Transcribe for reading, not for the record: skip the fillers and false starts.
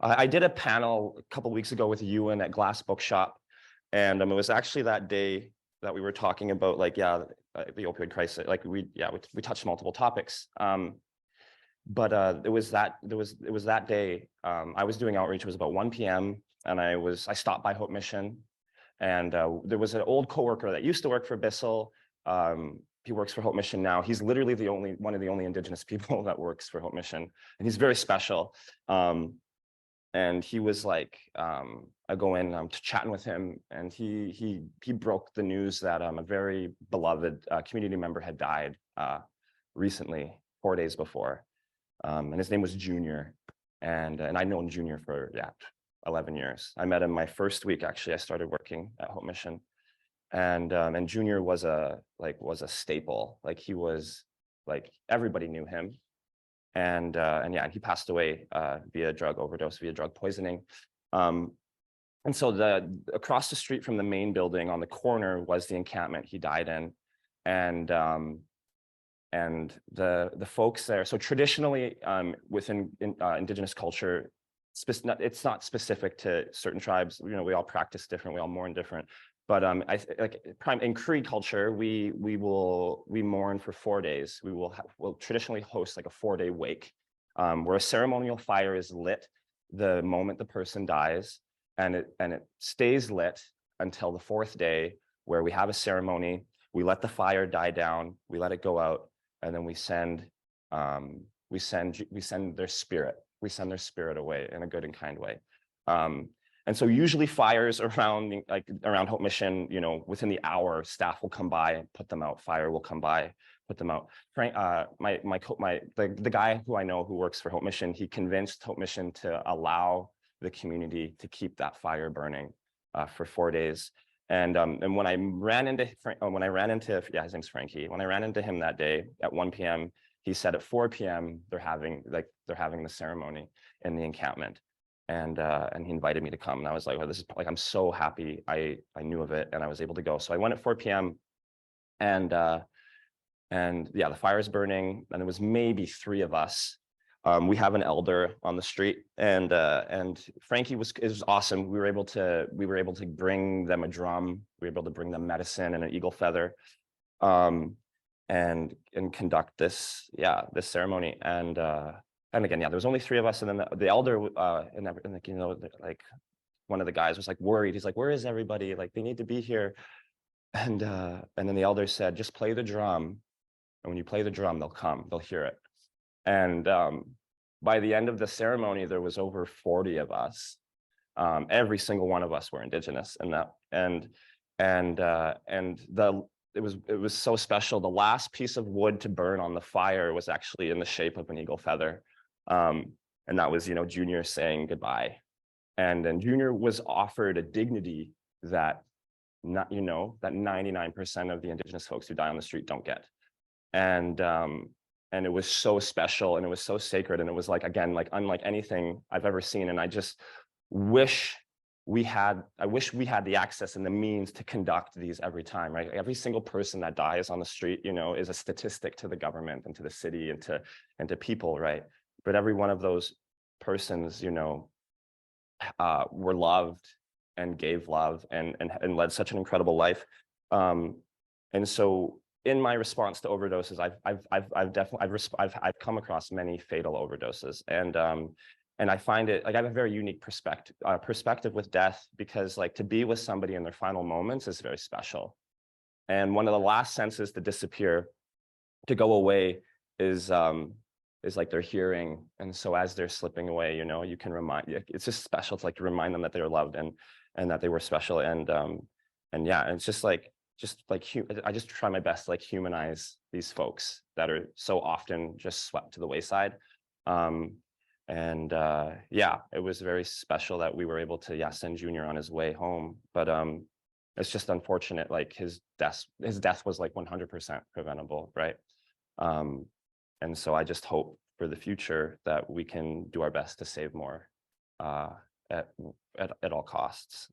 I did a panel a couple weeks ago with Ewan at Glass Bookshop, and it was actually that day that we were talking about, like, the opioid crisis. Like, we touched multiple topics. But it was that day. I was doing outreach. It was about 1 p.m. and I stopped by Hope Mission, and there was an old coworker that used to work for Bissell. He works for Hope Mission now. He's literally one of the only Indigenous people that works for Hope Mission, and he's very special. And he was like, I go in, I'm chatting with him, and he broke the news that a very beloved community member had died recently, 4 days before, and his name was Junior, and I'd known Junior for 11 years. I met him my first week, actually. I started working at Hope Mission, and Junior was a staple. Like, he was, like, everybody knew him. And he passed away via drug overdose, via drug poisoning. And so across the street from the main building on the corner was the encampment he died in. And the folks there, so traditionally within Indigenous culture, it's not specific to certain tribes. You know, we all practice different, we all mourn different. But in Cree culture, we mourn for 4 days. We'll traditionally host like a 4-day wake, where a ceremonial fire is lit the moment the person dies, and it stays lit until the 4th day, where we have a ceremony. We let the fire die down, we let it go out, and then we send their spirit. We send their spirit away in a good and kind way. And so usually fires around Hope Mission, you know, within the hour, staff will come by and put them out. Fire will come by, put them out. Frank, the guy who I know who works for Hope Mission, he convinced Hope Mission to allow the community to keep that fire burning for 4 days. And when I ran into his name's Frankie. When I ran into him that day at 1 p.m., he said at 4 p.m. they're having the ceremony in the encampment. And he invited me to come, and I was like, "Oh, this is like, I'm so happy I knew of it and I was able to go." So I went at 4 p.m. and the fire is burning, and there was maybe 3 of us. We have an elder on the street, and Frankie is awesome. We were able to bring them a drum. We were able to bring them medicine and an eagle feather, and conduct this ceremony. And again, there was only 3 of us, and then the elder, like, one of the guys was like worried. He's like, "Where is everybody? Like, they need to be here." And then the elder said, "Just play the drum, and when you play the drum, they'll come. They'll hear it." And by the end of the ceremony, there was over 40 of us. Every single one of us were Indigenous, it was so special. The last piece of wood to burn on the fire was actually in the shape of an eagle feather. And that was, Junior saying goodbye. And then Junior was offered a dignity that that 99% of the Indigenous folks who die on the street don't get. And it was so special, and it was so sacred, and it was like, again, like unlike anything I've ever seen. And I just wish we had the access and the means to conduct these every time, right? Every single person that dies on the street, is a statistic to the government and to the city and to people, right? But every one of those persons, were loved and gave love and led such an incredible life. And so in my response to overdoses, I've come across many fatal overdoses, and I find it like I have a very unique perspective with death, because like to be with somebody in their final moments is very special. And one of the last senses to disappear, to go away, is like their hearing. And so as they're slipping away, you can it's just special. It's like to remind them that they were loved and that they were special. And it's just like I just try my best to like humanize these folks that are so often just swept to the wayside. It was very special that we were able to send Junior on his way home. But it's just unfortunate, like his death was like 100% preventable, right? And so I just hope for the future that we can do our best to save more at all costs.